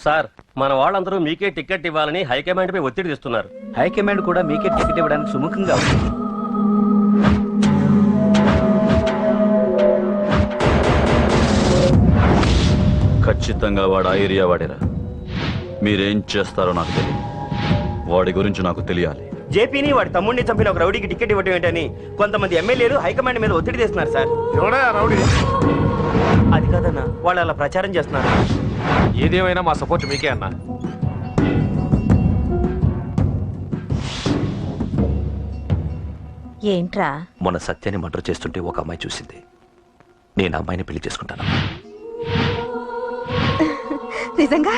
Sir మన వాళ్ళందరూ మీకే టికెట్ ఇవ్వాలని హైకమాండ్ పై ఒత్తిడి తెస్తున్నారు. హైకమాండ్ కూడా మీకే టికెట్ ఇవ్వడానికి సుముఖంగా ఉంది. ఖచ్చితంగా వాడు ఆ ఏరియా వాడేరా. మీరేం చేస్తారో నాకు తెలియదు. వాడి గురించి నాకు తెలియాలి. జేపీని వాడి తమ్ముడిని చంపిన ఒక రౌడీకి టికెట్ ఇవ్వడం ఏంటని కొంతమంది ఎమ్మెల్యేలు హైకమాండ్ మీద ఒత్తిడి చేస్తున్నారు సార్. ఎవడా రౌడీ? అది కాదన్నా, వాళ్ళు అలా ప్రచారం చేస్తున్నారు. ఏదేమైనా మా సపోర్ట్ మీకే అన్నా. ఏంట్రా? మొన్న సత్యాన్ని మర్డర్ చేస్తుంటే ఒక అమ్మాయి చూసింది. నేను ఆ అమ్మాయిని పెళ్లి చేసుకుంటాను. నిజంగా?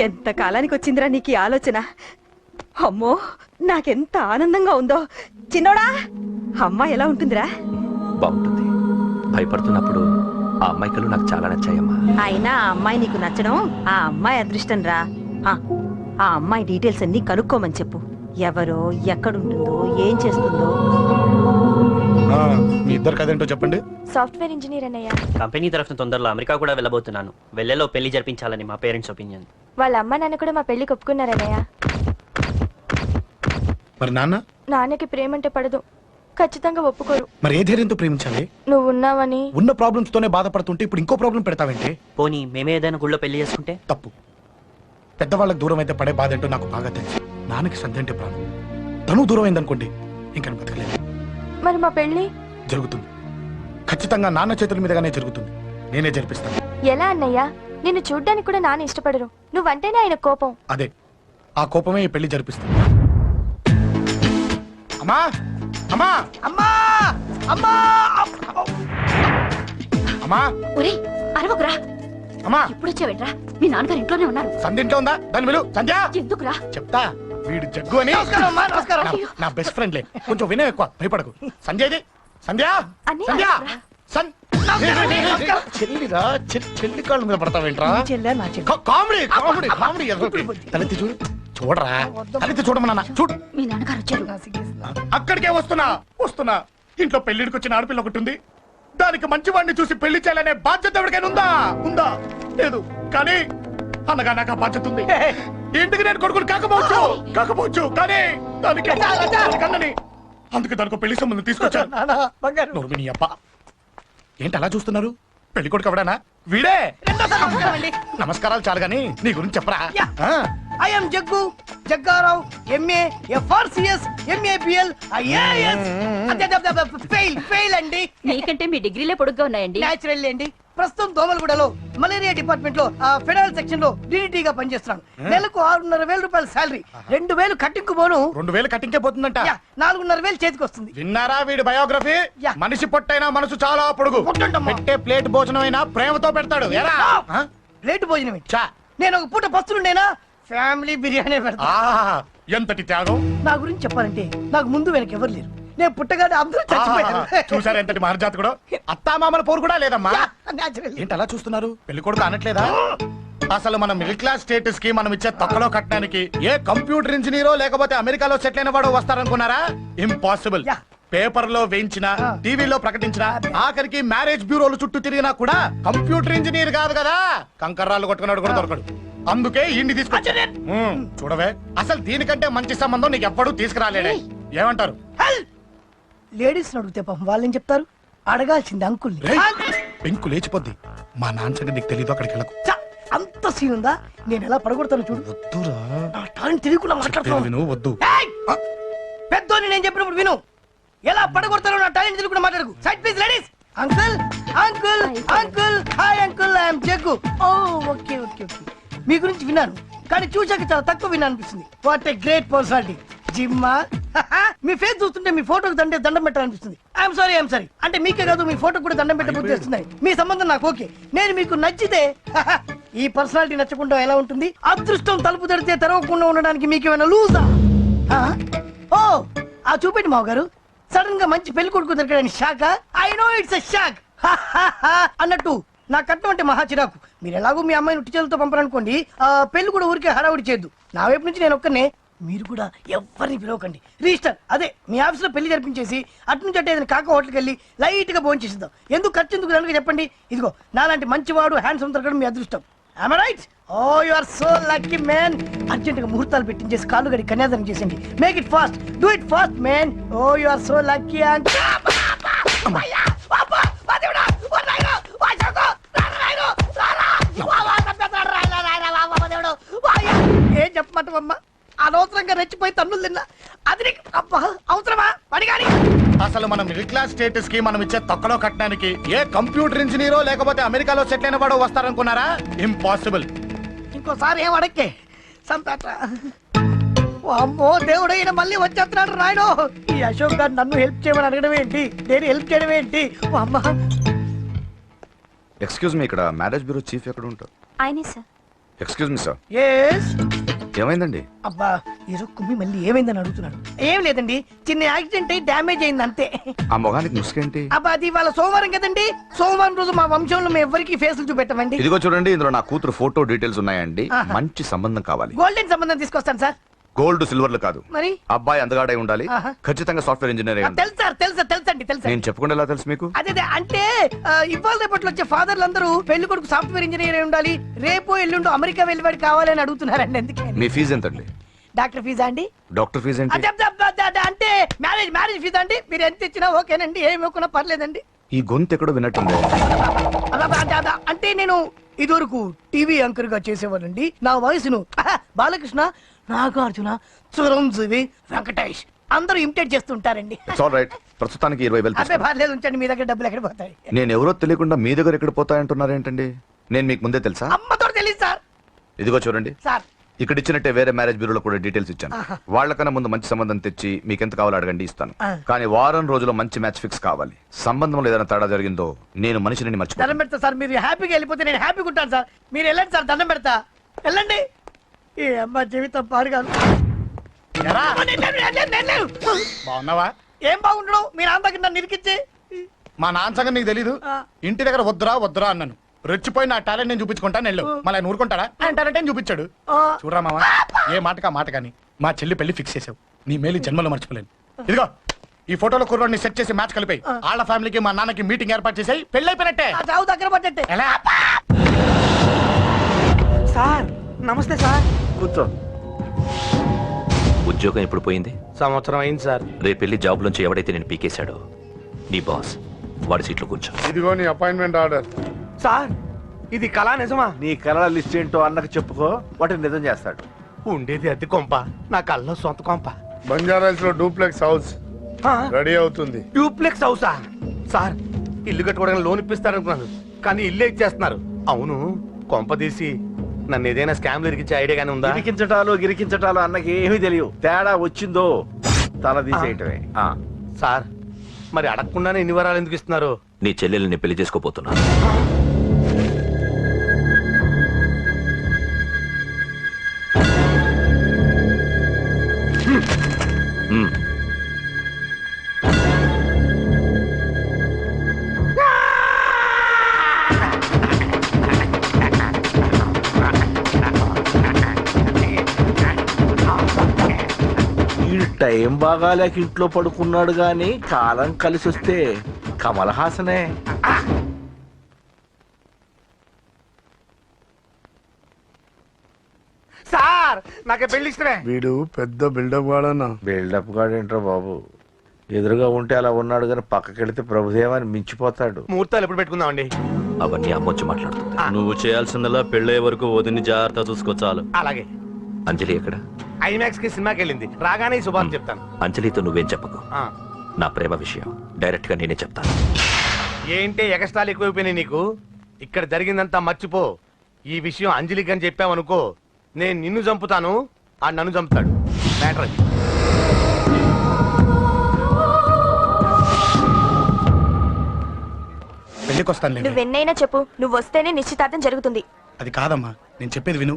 ఎంత కాలానికి వచ్చిందిరా నీకు ఈ ఆలోచన? అమ్మో, నాకెంత ఆనందంగా ఉందో. చిన్నోడా, అమ్మాయి ఎలా ఉంటుందిరా? బాగుంటుంది. భయపడుతున్నప్పుడు ఆ అమ్మాయి కళ్ళు నాకు చాలా నచ్చాయమ్మా. అయినా ఆ అమ్మాయి నీకు నచ్చడం ఆ అమ్మాయి అదృష్టం రా. ఆ అమ్మాయి డీటెయిల్స్ అన్ని కనుక్కోమని చెప్పు. ఎవరో, ఎక్కడుంటుందో, ఏం చేస్తుందో. మీ ఇద్దరు కదేంటో చెప్పండి. సాఫ్ట్వేర్ ఇంజనీర్ అన్నయ్య. కంపెనీ తరఫున తొందరలో అమెరికా కూడా వెళ్ళబోతున్నాను. వెళ్ళేలో పెళ్లి జరిపించాలని మా పేరెంట్స్ ఒపీనియన్. వాళ్ళ అమ్మ నాన్న కూడా మా పెళ్లికి ఒప్పుకున్నారన్నయ్య. మరి నాన్న? నాన్నకి ప్రేమ అంటే పడదు, ఖచ్చితంగా ఒప్పుకోరు. మరి ఏ ధైర్యంతో ప్రేమించాలి? నువ్వు ఉన్నావని. ఉన్న ప్రాబ్లమ్స్ తోనే బాధపడుతుంటే ఇప్పుడు ఇంకో ప్రాబ్లం పెడతావేంటి? పోనీ మేమే ఏదైనా గుళ్ళో పెళ్లి చేసుకుంటే? తప్పు. పెద్దవాళ్ళకి దూరం అయితే పడే బాధ ఏంటో నాకు బాగా తెలుసు. నాన్నకి సంధ్య అంటే ప్రాణం. తను దూరం అయిందనుకోండి ఇంకా బతకలేదు. మరి మా పెళ్లి జరుగుతుంది. ఖచ్చితంగా నాన్న చేతుల మీదగానే జరుగుతుంది. నేనే జరిపిస్తాను. ఎలా అన్నయ్య? నిన్ను చూడ్డానికి కూడా నాన్న ఇష్టపడరు. నువ్వంటేనే ఆయన కోపం. అదే, ఆ కోపమే ఈ పెళ్లి జరిపిస్తుంది. అమ్మా అమ్మా అమ్మా అమ్మా అమ్మా ఒరేయ్, అరవకురా. అమ్మా ఇప్పుడు వచ్చావేంట్రా? మీ నాన్నగారు ఇంట్లోనే ఉన్నారు. సంధ్య ఇంట్లో ఉందా? దాని విలు. సంధ్య ఎందుకురా? చెప్తా. వీడు జగ్గు అని నా బెస్ట్ ఫ్రెండ్లే. కొంచెం వినయం ఎక్కువ, భయపడకు. సంధ్యది. సంధ్య సంధ్య చెల్లిరా. చెల్లి కాళ్ళ మీద పడతావేంట్రా? Comedy comedy comedy. తలెత్తి చూడు. చూడరా, తలెత్తి చూడమన్నా. చూడు. మీ నాన్నగారు వచ్చారు. అక్కడికే వస్తున్నా వస్తున్నా. ఇంట్లో పెళ్లిడికి వచ్చిన ఆడపిల్ల ఒకటి ఉంది. దానికి మంచి వాడిని చూసి పెళ్లి చేయాలనే బాధ్యత ఎవరికైనా ఉందా? ఉందా? లేదు. కానీ అనగా నాకు ఆ బాధ్యత ఉంది. ఇంటికి నేను కొడుకుని కాకపోవచ్చు కానీ దానికి కన్నని. అందుకే దానికి పెళ్లి సంబంధం తీసుకొచ్చాను. నీ అప్ప ఏంటి అలా చూస్తున్నారు? పెళ్లి కొడుకు ఎవడానా? వీడే. నమస్కారాలు చాలు గాని నీ గురించి చెప్పరా. I'm Jaggu Jaggarao, MA, FRCS, MABL, IAS. Fail అండి. మీకంటే మీ డిగ్రీలే పొడుగ్గా ఉన్నాయండి. న్యాచురల్ అండి. ప్రస్తుతం దోమలగూడలో మలేరియా డిపార్ట్మెంట్ లో ఫెడరల్ సెక్షన్ లో DDT గా పనిచేస్తున్నాను. నెలకు 6,500 రూపాయల శాలరీ, 2,000 కట్టింగ్ పోను. 2,000 కట్టింకే పోతుందంట. 4,500 చేతికి వస్తుంది. విన్నారా వీడి బయోగ్రఫీ? మనిషి పొట్టైనా మనసు చాలా పొడుగు. పెట్టే ప్లేట్ భోజనం అయినా ప్రేమతో పెడతాడు. ప్లేట్ భోజనం నేను ఒక పూట పస్తులుండేనా ఫ్యామిలీ బిర్యానీ పెడతా. ఎంతటి త్యాగం! నా గురించి చెప్పాలంటే నాకు ముందు వెనక ఎవరు లేరు. నేను పుట్టగానే అందరూ చచ్చిపోయారు. చూసారు ఎంతటి మహర్జాత్ కూడా. అత్తామామల పోరు కూడా లేదమ్మా. ఏంటి అలా చూస్తున్నారు? పెళ్లి కొడుకు అనట్లేదా? అసలు మన మిడిల్ క్లాస్ స్టేటస్ కి మనం ఇచ్చే తక్కువలో కట్టడానికి ఏ కంప్యూటర్ ఇంజనీరో లేకపోతే అమెరికాలో సెటిల్ అయిన వాడు వస్తారనుకున్నారా? ఇంపాసిబుల్. పేపర్ లో వేయించిన, టీవీలో ప్రకటించిన, ఆఖరికి మ్యారేజ్ బ్యూరోలు చుట్టూ తిరిగినా కూడా కంప్యూటర్ ఇంజనీర్ కాదు కదా, కంకర్రాలు కొట్టుకున్నాడు కూడా దొరకడు. అందుకే ఇండి తీసుకొచ్చా. చూడవే, అసలు దీనికంటే మంచి సంబంధం నీకు ఎప్పుడూ తీసుకురాలేడే. ఏమంటారు? లేడీస్ అడిగితే పాపం వాళ్ళేం చెప్తారు? అడగాల్సింది అంకుల్. పెంకు లేచిపోద్ది. మా నాన్న సంగతి నీకు తెలీదు. అక్కడికి వెళ్ళకు. అంత సీన్ ఉందా? నేను ఎలా పడగొడతాను చూడు. వద్దురా, తెలియకుండా మాట్లాడుతున్నాను. వద్దు. పెద్దోని నేను చెప్పినప్పుడు విను. ఎలా పడగొడతారో నా టాలెంట్ తెలియకుండా మాట్లాడకు. Side please ladies. Uncle uncle uncle. Hi uncle, I'm Jaggu. Oh okay okay okay. మీ గురించి విన్నాను కానీ చూశాక చాలా తక్కువ విన్నా అనిపిస్తుంది. What a great personality. జిమ్మా, మీ ఫేస్ చూస్తుంటే మీ ఫోటోకి దండం పెట్టాలనిపిస్తుంది. ఐఎమ్ సారీ అంటే మీకే కాదు, మీ ఫోటో కూడా దండం పెట్టబుద్ధి వస్తున్నాయి. మీ సంబంధం నాకు ఓకే. నేను మీకు నచ్చితే ఈ పర్సనాలిటీ నచ్చకుండా ఎలా ఉంటుంది? అదృష్టం తలుపు తెరితే తెరవకుండా ఉండడానికి మీకేమైనా లూజా? ఓ ఆ చూపెట్టి మావ గారు. సడన్ గా మంచి పెళ్లి కొడుకు దొరకడానికి shock. I know it's a shock అన్నట్టు నా కట్నం అంటే మహా చిరాకు. మీరు ఎలాగో మీ అమ్మాయిని ఉట్టి చేతులతో పంపరనుకోండి, పెళ్లి కూడా ఊరికే హడావుడి చేయొద్దు. నా వైపు నుంచి నేను ఒక్కనే, మీరు కూడా ఎవరిని పిలవకండి. రిజిస్టర్ అదే మీ ఆఫీస్ లో పెళ్లి జరిపించేసి అటు నుంచి అంటే ఏదైనా కాక హోటల్కి వెళ్ళి లైట్ గా భోజనం చేసిద్దాం. ఎందుకు ఖర్చు ఎందుకు కనుక చెప్పండి. ఇదిగో నాలాంటి మంచివాడు హ్యాండ్సమ్ దొరకడం మీ అదృష్టం. Am I right? Oh, you are so lucky, man. అర్జెంటుగా ముహూర్తాలు పెట్టించేసి కాళ్ళు గడి కన్యాదానం చేసింది. Make it fast, do it fast, man. Oh, you are so lucky. ఏం చెప్పమంటావమ్మా? అనవసరంగా రెచ్చిపోయి తన్నులు తిన్నా. అది నీకు అబ్బా అవసరమా? పడిగాని అసలు మన మిడిల్ క్లాస్ స్టేటస్ కి మనం ఇచ్చే తొక్కలో కట్టడానికి ఏ కంప్యూటర్ ఇంజనీరో లేకపోతే అమెరికాలో సెటిల్ అయిన వాడు వస్తారనుకున్నారా? ఇంపాసిబుల్. ఇంకోసారి ఏం అడక్కే సంపేట. అమ్మో దేవుడు, ఈయన మళ్ళీ వచ్చేస్తున్నాడు రాయడు. ఈ అశోక్ గారు నన్ను హెల్ప్ చేయమని అడగడం ఏంటి, నేను హెల్ప్ చేయడం ఏంటి? అమ్మ ఎక్స్క్యూజ్ మీ, ఇక్కడ మ్యారేజ్ బ్యూరో చీఫ్ ఎక్కడ ఉంటారు? ఆయనే sir. Excuse me sir, yes. ఏమైందండి? అబ్బా ఈరోజు కుమ్మి మళ్ళీ ఏమైందని అడుగుతున్నాడు. ఏం లేదండి, చిన్న యాక్సిడెంట్ అయి డ్యామేజ్ అయింది అంతే. ఆ మొగానికి ముసుకేంటి? అబ్బా అది ఇవాళ సోమవారం కదండి, సోమవారం రోజు మా వంశంలో మేము ఎవరికి ఫేసులు చూపెట్టమండి. ఇదిగో చూడండి, ఇందులో నా కూతురు ఫోటో డీటెయిల్స్ ఉన్నాయండి. ఆహా. మంచి సంబంధం కావాలి. గోల్డెన్ సంబంధం తీసుకొస్తాను సార్. గోల్డ్ సిల్వర్లు కాదు, మరి అబ్బాయి అందగాడై ఉండాలి. ఆహా. ఖచ్చితంగా సాఫ్ట్వేర్ ఇంజనీర్ అయి ఉండాలి. తెలుసు సార్, తెలుసండి తెలుసండి. నేను చెప్పకుండా ఎలా తెలుసు మీకు? అదే అంటే ఇవాళ రేపట్లో వచ్చే ఫాదర్లు అందరూ పెళ్లి కొడుకు సాఫ్ట్వేర్ ఇంజనీర్ అయి ఉండాలి, రేపు ఎల్లుండు అమెరికా వెళ్ళివాడు కావాలని అడుగుతున్నారండి. అందుకే మీ ఫీజు ఎంతండి? డాక్టర్ ఫీజా అండి? డాక్టర్ ఫీజు ఏంటి? అంటే మ్యారేజ్ ఫీజా అండి? మీరు ఎంత ఇచ్చినా ఓకేనండి, ఏమి ఇవ్వకున్నా పర్లేదండి. ఈ గొంతు ఎక్కడో విన్నట్టుంది. అంటే నేను ఇదివరకు టీవీ యాంకర్ గా చేసేవాడండి. నా వయసును బాలకృష్ణ, నాగార్జున, చిరంజీవి, వెంకటేష్ అందరూ ఇమిటేట్ చేస్తుంటారండి. It's all right. ప్రస్తుతానికి 20,000 అదే పర్లేదు, ఉంచండి. మీ దగ్గర డబ్బులు ఎక్కడ పోతాయి? నేను ఎవరో తెలియకుండా మీ దగ్గర ఎక్కడ పోతాయంటున్నారు ఏంటండి? నేను మీకు ముందే తెలుసా? అమ్మతో తెలియదు సార్. ఇదిగో చూడండి సార్ ఇక్కడ ఇచ్చినట్టే వేరే మ్యారేజ్ బ్యూరోలో కూడా డీటెయిల్స్ ఇచ్చాను. వాళ్ళకన్నా ముందు మంచి సంబంధం తెచ్చి మీకు ఎంత కావాలో అడగండి, ఇస్తాను. కానీ వారం రోజుల్లో మంచి మ్యాచ్ ఫిక్స్ కావాలి. సంబంధంలో ఏదైనా తేడా జరిగిందో నేను మనిషిని మర్చిపోతాను. దండం పెడతా సార్, మీరు హ్యాపీగా వెళ్ళిపోతే నేను హ్యాపీగా ఉంటాను సార్. మీరు వెళ్ళండి సార్, దండం పెడతా, వెళ్ళండి. ఏ అమ్మ జీవితం పాడుగాను. ఎరా? బాగున్నావా? ఏం బాగుండడం, మీ నాన్న దగ్గర నన్ను ఇరికిచ్చి. మా నాన్న సంగతి నీకు తెలీదు. ఇంటి దగ్గర వద్దురా అన్నాను. రెచ్చిపోయి నా టాలెంట్ నేను చూపించుకుంటాను వెళ్ళు. మళ్ళీ ఆయన ఊరుకుంటాడా? ఆయన టాలెంట్ చూపించాడు. చూడరా మామ, ఏ మాటకా మాట కానీ మా చెల్లి పెళ్లి ఫిక్స్ చేసావు. నీ మేలు జన్మలో మర్చిపోలేను. ఇదిగో ఈ ఫోటోలో కుర్రాడిని సెట్ చేసి మ్యాచ్ కలిపాయి. వాళ్ళ ఫ్యామిలీకి మా నాన్నకి మీటింగ్ ఏర్పాటు చేసాయి. పెళ్లి అయిపోయినట్టే. చావు దగ్గర పడ్డట్టే. ఎలా? సార్ నమస్తే సార్. కూర్చో. ఉద్యోగం ఎప్పుడు పోయింది? సంవత్సరం అయింది సార్. రేపెళ్ళి జాబ్ నుంచి ఎవడైతే నేను పీకేశాడో నీ బాస్ వాడి సీట్లో కూర్చో. ఇదిగో నీ అపాయింట్మెంట్ ఆర్డర్. సార్ ఇది కళా నిజమా? నీ కలల లిస్ట్ ఏంటో అన్నకు చెప్పుకో, వాటిని నిజం చేస్తాడు. ఉండేది అద్దె కొంప, నా కళ్ళలో సొంత కొంప. బంజారాస్ లో డూప్లెక్స్ హౌస్ రెడీ అవుతుంది. డూప్లెక్స్ హౌసా? సార్ ఇల్లు కట్టుకోవడానికి లోన్ ఇప్పిస్తారనుకున్నాను, కానీ ఇల్లే ఇచ్చేస్తున్నారు. అవును, కొంప తీసి నన్ను ఏదైనా స్కామ్ ఇరికించే ఐడియా గానీ ఉందా? గిరికించటాలు అన్నకి ఏమీ తెలియదు. తేడా వచ్చిందో తల తీసేయటమే. సార్ మరి అడగకుండానే ఇన్ని వరాలు ఎందుకు ఇస్తున్నారు? నీ చెల్లెల్ని పెళ్లి చేసుకోపోతున్నా. టైం బాగాలేక ఇంట్లో పడుకున్నాడు గాని కాలం కలిసి వస్తే కమల్ హాసనే. సార్ నాకే పెళ్లి ఇష్టమే. వీడు పెద్ద బిల్డప్ వాడన్నా. బిల్డప్ గాడేంట్రా బాబు, ఎదురుగా ఉంటే అలా ఉన్నాడు కానీ పక్కకెడితే ప్రభుదేవాన్ని మించిపోతాడు. ముహూర్తాలు ఎప్పుడు పెట్టుకుందామండి? అవన్నీ అమ్మొచ్చి మాట్లాడుతుంది. నువ్వు చేయాల్సిందలా పెళ్ళే వరకు వదిని జాగ్రత్త చూసుకో చాలు. అలాగే. అంజలి ఎక్కడ? ఐమాక్స్ కి సినిమాకి వెళ్ళింది, రాగానే ఈ శుభాన్ని చెప్తాను. అంజలితో నువ్వేం చెప్పకు. నా ప్రేమ విషయం డైరెక్ట్ గా నేనే చెప్తాను. ఏంటి ఎగస్ట్రాలు ఎక్కువైపోయినాయి నీకు? ఇక్కడ జరిగిందంతా మర్చిపో. ఈ విషయం అంజలికి అని చెప్పావనుకో, నేను నిన్ను చంపుతాను, ఆ నన్ను చంపుతాడు. మ్యాటర్ అది. పెళ్లికి వస్తాను. నువ్వెన్నైనా చెప్పు, నువ్వు వస్తేనే నిశ్చితార్థం జరుగుతుంది. అది కాదమ్మా, నేను చెప్పేది విను.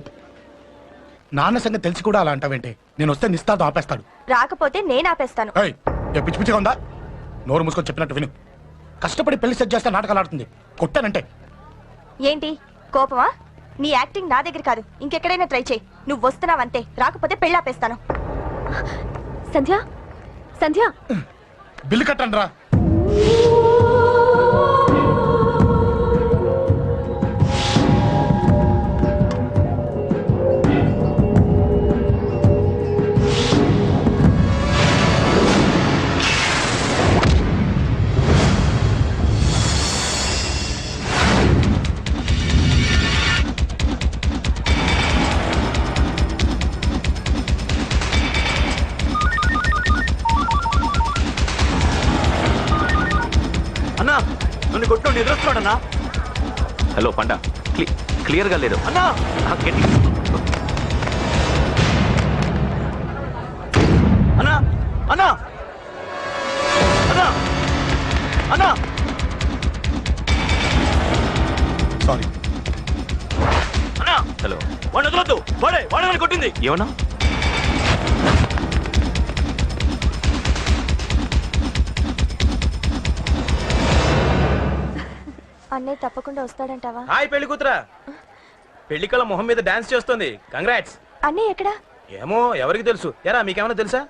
నాన్న సంగతి తెలిసి కూడా అలా అంటావేంటి? నేను వస్తే నిస్తార్థం ఆపేస్తాడు. రాకపోతే నేను ఆపేస్తాను. పిచ్చి పిచ్చిగా ఉందా? నోరు మూసుకొని చెప్పినట్టు విను. కష్టపడి పెళ్లి సెట్ చేస్తే నాటకాలు ఆడుతుంది. కొట్టానంటే ఏంటి కోపమా? నీ యాక్టింగ్ నా దగ్గర కాదు, ఇంకెక్కడైనా ట్రై చేయి. నువ్వు వస్తున్నావంతే, రాకపోతే పెళ్లి ఆపేస్తాను. సంధ్య సంధ్య బిల్లు కట్టండి రా. అన్నా హలో పండ క్లియర్ గా లేదు అన్నా అన్నా అన్నా అన్నా అన్నా సారీ. అన్నా హలో వాడు వదలొద్దు వాడే కొట్టింది ఏమన్నా అన్నయ్య తప్పకుండా వస్తాడంటావా? హాయ్ పెళ్లి కూతురా. పెళ్లి కళ మొహం మీద డాన్స్ చేస్తుంది. కంగ్రాట్స్. అన్నయ్య ఎక్కడా? ఏమో ఎవరికి తెలుసు. ఎరా మీకేమైనా తెలుసా?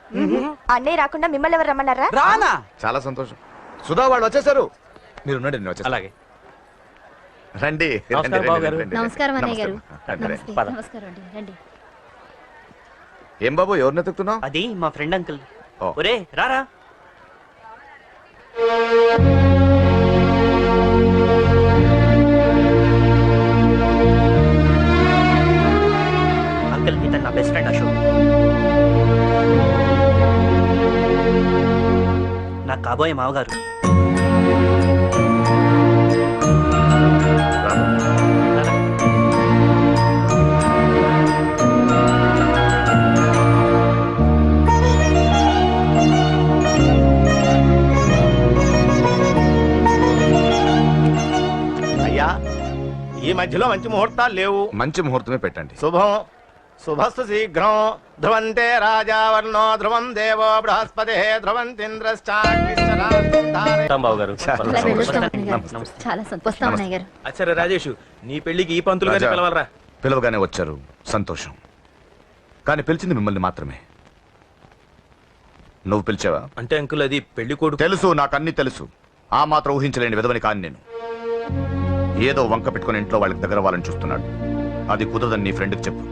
అన్నయ్య రాకుండా మిమ్మల్ని ఎవరు రమ్మన్నారా? రానా? చాలా సంతోషం. సుధా వాళ్ళు వచ్చేసారు. మీరు ఉండండి, నేను వచ్చేస్తా. అలాగే. రండి. నమస్కారం బాబు గారు. నమస్కారం అన్నయ్య గారు. పద. నమస్కారం అండి, రండి. ఏం బాబు ఎవరిని ఎత్తుకుతున్నావు? అది మా ఫ్రెండ్ అంకుల్. ఓ. ఒరే రారా. అంకుల్ ఇతను నా బెస్ట్ ఫ్రెండ్ అశోక్. నా కాబోయే మావగారు. అయ్యా ఈ మధ్యలో మంచి ముహూర్తాలు లేవు. మంచి ముహూర్తమే పెట్టండి. శుభం శుభస్తు శీఘ్రం. ధ్రువంతే రాజావర్ణో ధ్రువం దేవో బృహస్పతి ధ్రువంతింద్రశ్చాగ్నిశ్చరాస్తారే. బాబు గారు అలా వెళ్ళొస్తాం అన్నయ్య గారు. చాలా సంతోషం అన్నయ్య గారు. అచ్చరే రాజేష్, నీ పెళ్లికి ఈ పంతులు గారిని రాజా, పిలవాలరా. పిలవగానే వచ్చారు, సంతోషం. కానీ పిలిచింది మిమ్మల్ని మాత్రమే. నువ్వు పిలిచావా? అంటే అంకుల్ అది పెళ్లి కొడుకు. తెలుసు, నాకు అన్ని తెలుసు. ఆ మాత్రం ఊహించలేని విధవని కాని నేను. ఏదో వంక పెట్టుకుని ఇంట్లో వాళ్ళకి దగ్గర వాళ్ళని చూస్తున్నాడు. అది కుదరదని నీ ఫ్రెండ్కి చెప్పు.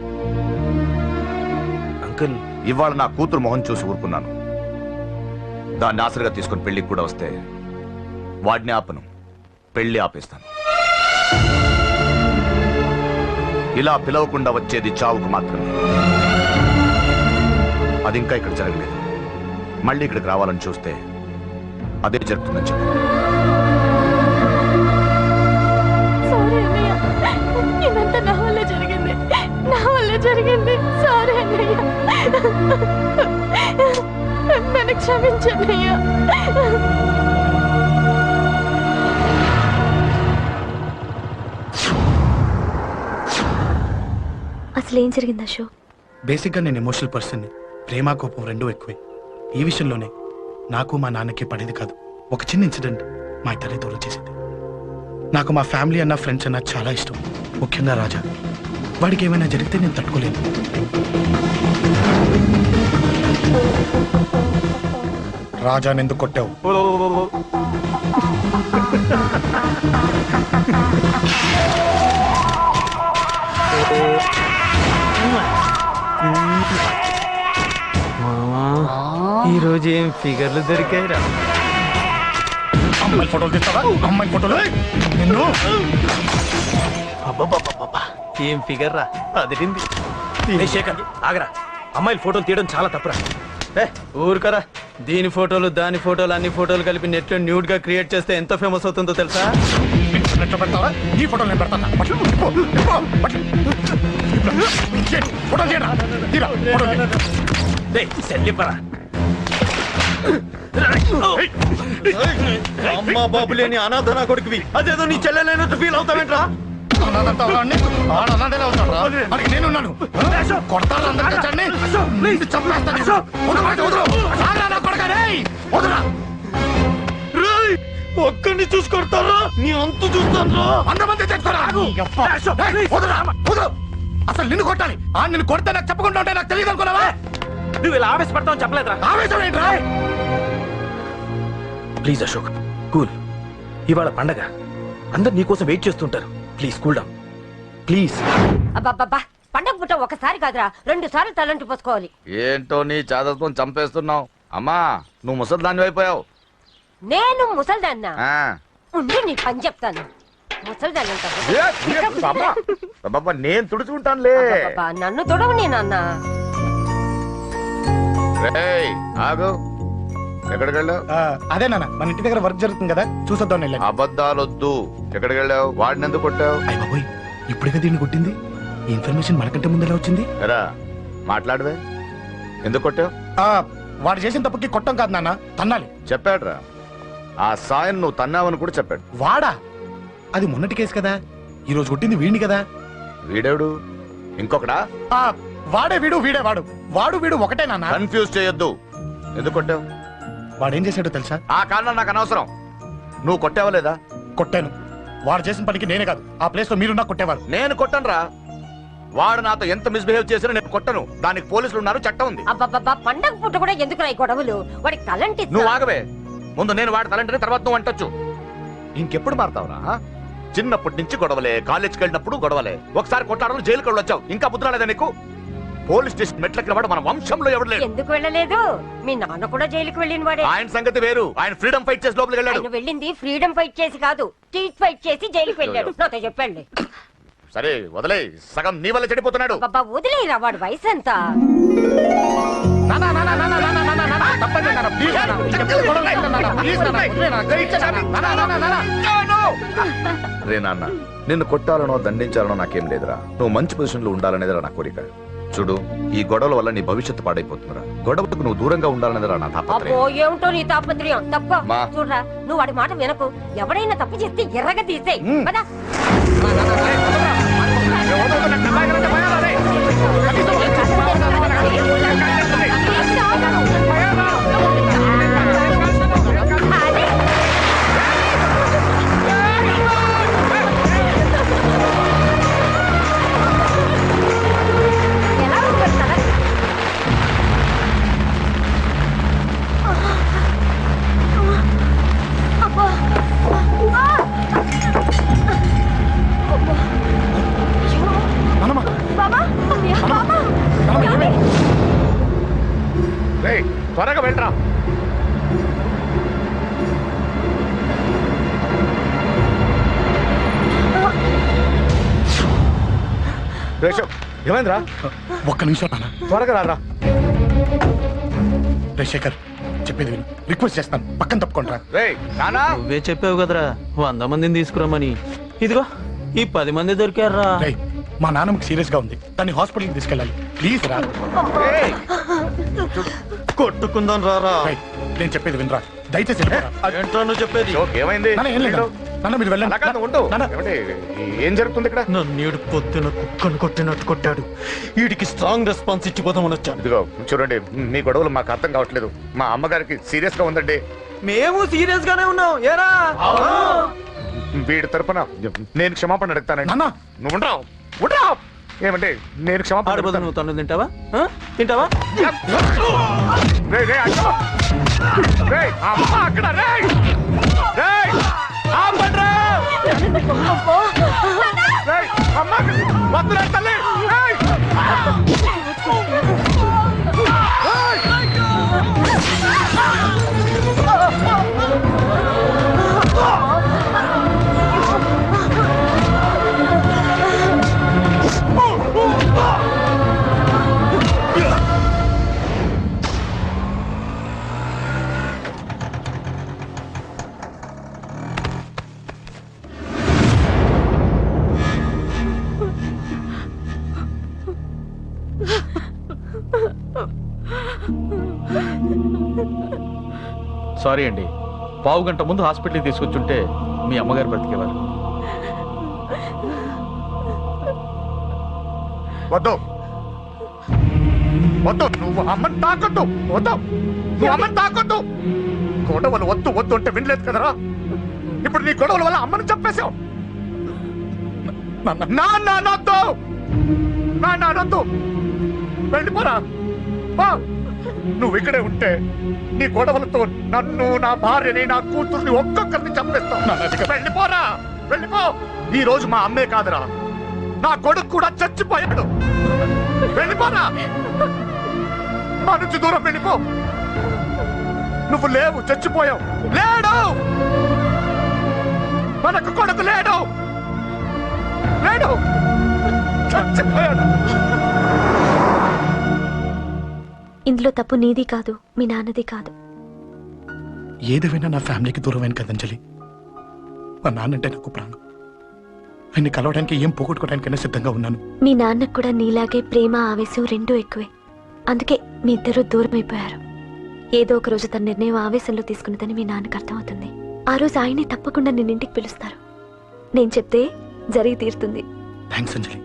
అంకుల్ ఇవాళ నా కూతురు మొహం చూసి ఊరుకున్నాను. దాన్ని ఆసరిగా తీసుకుని పెళ్లికి కూడా వస్తే వాడిని ఆపను, పెళ్లి ఆపేస్తాను. ఇలా పిలవకుండా వచ్చేది చావుకు మాత్రమే. అది ఇంకా ఇక్కడ జరగలేదు. మళ్ళీ ఇక్కడికి రావాలని చూస్తే అదే జరుగుతుందని చెప్పు. సారీ అన్నయ్య, ఇదంతా నా వల్ల జరిగింది. నా వల్ల జరిగింది. సారీ అన్నయ్య, నన్ను క్షమించన్నయ్య. అసలు ఏం జరిగింది అశోక్? బేసిక్గా నేను ఎమోషనల్ పర్సన్ని. ప్రేమ కోపం రెండూ ఎక్కువే. ఈ విషయంలోనే నాకు మా నాన్నకి పడేది కాదు. ఒక చిన్న ఇన్సిడెంట్ మా ఇద్దరి దూరం చేసింది. నాకు మా ఫ్యామిలీ అన్న ఫ్రెండ్స్ అన్న చాలా ఇష్టం, ముఖ్యంగా రాజా. వాడికి ఏమైనా జరిగితే నేను తట్టుకోలేను. రాజాని ఎందుకు కొట్టావు? ఈ రోజు ఏం ఫిగర్లు దొరికాయిరా. అమ్మాయి ఫోటోలు తీస్తావా? అమ్మాయి ఫోటోలు నిన్ను. ఏం ఫిగర్ రా, అదిరింది. శేఖర్ ఆగరా, అమ్మాయిల ఫోటోలు తీయడం చాలా తప్పురా. ఊరుకరా, దీని ఫోటోలు దాని ఫోటోలు అన్ని ఫోటోలు కలిపి నెట్ లో న్యూడ్ గా క్రియేట్ చేస్తే ఎంత ఫేమస్ అవుతుందో తెలుసా? నెట్లో పెడతావా? ఈ ఫోటోలు నేను పెడతాను. ఫోటో తీయరా, తీరా ఫోటో సెల్లిపరా. అమ్మా బాబు లేని అనాథనా కొడుకువి, అదేదో నీ చెల్లెలైనట్టు ఫీల్ అవుతావేంట్రా? నేనున్నాను. కొడతారు అందరికీ చంపేస్తాను. ఒక్కడిని చూసుకొడతారా? నీ అంతు చూస్తాను. అంతమంది అసలు నిన్ను కొట్టాలి. నిన్ను కొడితే నాకు చెప్పకుండా ఉంటే నాకు తెలియదు అనుకున్నావా? నువ్వు ఇలా ఆవేశపడతావు చెప్పలేదురా. ఆవేశం ఏంట్రా? Please Ashok, cool. ఇవాళ పండగ, అందరు నీకోసం వెయిట్ చేస్తుంటారు. Please cool down please. అబ్బబ్బబ్బా, పండగ పుట్ట ఒకసారి కాదురా, 2 సార్లు తలంటి పోసుకోవాలి. ఏంటో నీ చాదత్వం చంపేస్తున్నావు. అమ్మా, నువ్వు ముసలిదాన్ని అయిపోయావు. నేను ముసల్దాన్నా? ఉండి నీ పని చెప్తాను. ముసల్దాన్నంట నేను తుడుచుకుంటానులే. నన్ను తొడవు నేనన్నా. ఆగు. ఎక్కడికి వెళ్ళావు? అదే నాన్న మన ఇంటి దగ్గర వర్క్ జరుగుతుంది కదా చూసొద్దాం వెళ్ళాను. అబద్ధాలొద్దు. ఎక్కడికి వెళ్ళావు? వాడిని ఎందుకు కొట్టావు? అయ్య బాబోయ్ ఇప్పుడుగా దీన్ని కొట్టింది. ఈ ఇన్ఫర్మేషన్ మనకంటే ముందు ఎలా వచ్చింది? ఎరా మాట్లాడవే, ఎందుకు కొట్టావు? వాడు చేసిన తప్పుకి కొట్టం కాదు నాన్న, తన్నాలి. చెప్పాడురా, ఆ సాయం నువ్వు తన్నావని కూడా చెప్పాడు. వాడా? అది మొన్నటి కేసు కదా, ఈ రోజు కొట్టింది వీడిని కదా. వీడేవుడు? ఇంకొకడా? వాడే వీడు, వీడే వాడు. వాడు వీడు ఒకటే నాన్న. కన్ఫ్యూజ్ చేయొద్దు. ఎందుకు కొట్టావు? వాడేం చేశాడో తెలుసా? ఆ కారణం నాకు అనవసరం. నువ్వు కొట్టావా లేదా? కొట్టాను. వాడు చేసిన పనికి నేనే కాదు, ఆ ప్లేస్ లో మీరున్నా కొట్టేవారు. నేను కొట్టనురా. వాడు నాతో ఎంత మిస్బిహేవ్ చేసినా నేను కొట్టను. దానికి పోలీసులు ఉన్నారు, చట్టం ఉంది. అబ్బబ్బబ్బా, పండగ పూట కూడా ఎందుకు రాయి గొడవలు? వాడికి తలంటి. నువ్వు ఆగవే. ముందు నేను వాడి తలంటే తర్వాత నువ్వు అంటొచ్చు. ఇంకెప్పుడు మారుతావురా? చిన్నప్పటి నుంచి గొడవలే, కాలేజ్కి వెళ్ళినప్పుడు గొడవలే. ఒకసారి కొట్లాడలు జైలుకి వెళ్ళొచ్చావు. ఇంకా బుద్ధి రాలేదా నీకు? పోలీస్ స్టేషన్ మెట్లకి వాడు మన వంశంలో ఎవరు లేడు. ఎందుకు వెళ్ళలేదు? మీ నాన్న కూడా జైలుకి వెళ్ళిన వాడే. ఆయన సంగతి వేరు. ఆయన ఫ్రీడమ్ ఫైట్ చేసి లోపలికి వెళ్ళాడు. ఆయన వెళ్ళింది ఫ్రీడమ్ ఫైట్ చేసి కాదు, స్ట్రీట్ ఫైట్ చేసి జైలుకి వెళ్ళాడు. నాతో చెప్పండి. సరే వదిలే, సగం నీ వల్ల చెడిపోతున్నాడు. బాబా వదిలేరా, వాడు వయసు ఎంత? రే నాన్న, నిన్ను కొట్టాలనో దండించాలనో నాకేం లేదురా. నువ్వు మంచి పొజిషన్ లో ఉండాలనేదిరా నా కోరిక. చూడు, ఈ గొడవల వల్ల నీ భవిష్యత్తు పాడైపోతుందిరా. గొడవకు నువ్వు దూరంగా ఉండాలనేదిరా నా తాపత్రయం. అబ్బో ఏమిటో నీ తాపత్రయం. తప్ప మా. చూడరా, నువ్వు వాడి మాట వినకు. ఎవడైనా తప్పు చేస్తే ఎర్రగా తీసేయ్. పద. త్వరగా వెళ్ళరా. ఏమైందిరా? ఒక్క నిమిషం నాన్న, త్వరగా రారా. రే శేఖర్, చెప్పేది విను. రిక్వెస్ట్ చేస్తాను, పక్కన తప్పుకుంటా. నువ్వే చెప్పావు కదరా 100 మందిని తీసుకురామని. ఇదిగో ఈ 10 మంది దొరికారా. మా నాన్నకి సీరియస్ గా ఉంది, దాన్ని హాస్పిటల్కి తీసుకెళ్ళాలి. ప్లీజ్ రా. కొట్టుకుందాం రారా. నేను చెప్పేది వినరా, దయచేసి ఏంట్రా నువ్వు చెప్పేది? ఏమైంది? నాన్న మీరు వెళ్ళండి. ఏం జరుగుతుంది ఇక్కడ? నన్ను పొద్దున కుక్కను కొట్టినట్టు కొట్టాడు. వీడికి స్ట్రాంగ్ రెస్పాన్స్ ఇచ్చిపోదామని వచ్చాను. ఇదిగో చూడండి, మీ గొడవలు మాకు అర్థం కావట్లేదు. మా అమ్మగారికి సీరియస్ గా ఉందండి. మేము సీరియస్ గానే ఉన్నాం. ఏరా వీడి తరపున నేను క్షమాపణ అడుగుతానండి. నువ్వు ఉండరావు. ఏమంటే నేను క్షమాపణ. నువ్వు తను తింటావా? తింటావా? సారీ అండి, పావు గంట ముందు హాస్పిటల్కి తీసుకొచ్చుంటే మీ అమ్మగారు బ్రతికేవారు. వద్దు వద్దు, నువ్వు అమ్మని తాకొద్దు. వద్దు, నువ్వు అమ్మని తాకొద్దు. గొడవలు వద్దు వద్దు అంటే వినలేదు కదరా. ఇప్పుడు నీ గొడవల వల్ల అమ్మని చంపేశావు. నాన్నొద్దు, వెళ్ళిపోరా. నువ్వు ఇక్కడే ఉంటే నీ గొడవలతో నన్ను, నా భార్యని, నా కూతుర్ని ఒక్కొక్కరిని చంపేస్తావు. వెళ్ళిపోరా, వెళ్ళిపో. ఈ రోజు మా అమ్మే కాదురా, నా కొడుకు కూడా చచ్చిపోయాడు. వెళ్ళిపోరా, మా నుంచి దూరం వెళ్ళిపో. నువ్వు లేవు, చచ్చిపోయావు. లేడు, మనకు కొడుకు లేడు, లేడు, చచ్చిపోయాడు. ఇందులో తప్పు నీది కాదు, మీ నాన్నది కాదు. ఏదేమైనా నా ఫ్యామిలీకి దూరమైన కదా అంజలి. మా నాన్నంటే నాకు ప్రాణం. ఆయన్ని కలవడానికి ఏం పోగొట్టుకోవడానికైనా సిద్ధంగా ఉన్నాను. మీ నాన్నకు కూడా నీలాగే ప్రేమ ఆవేశం రెండూ ఎక్కువే. అందుకే మీ ఇద్దరు దూరం అయిపోయారు. ఏదో ఒక రోజు తన నిర్ణయం ఆవేశంలో తీసుకున్నదని మీ నాన్నకు అర్థమవుతుంది. ఆ రోజు ఆయనే తప్పకుండా నిన్నింటికి పిలుస్తారు. నేను చెప్తే జరిగి తీరుతుంది. థ్యాంక్స్ అంజలి.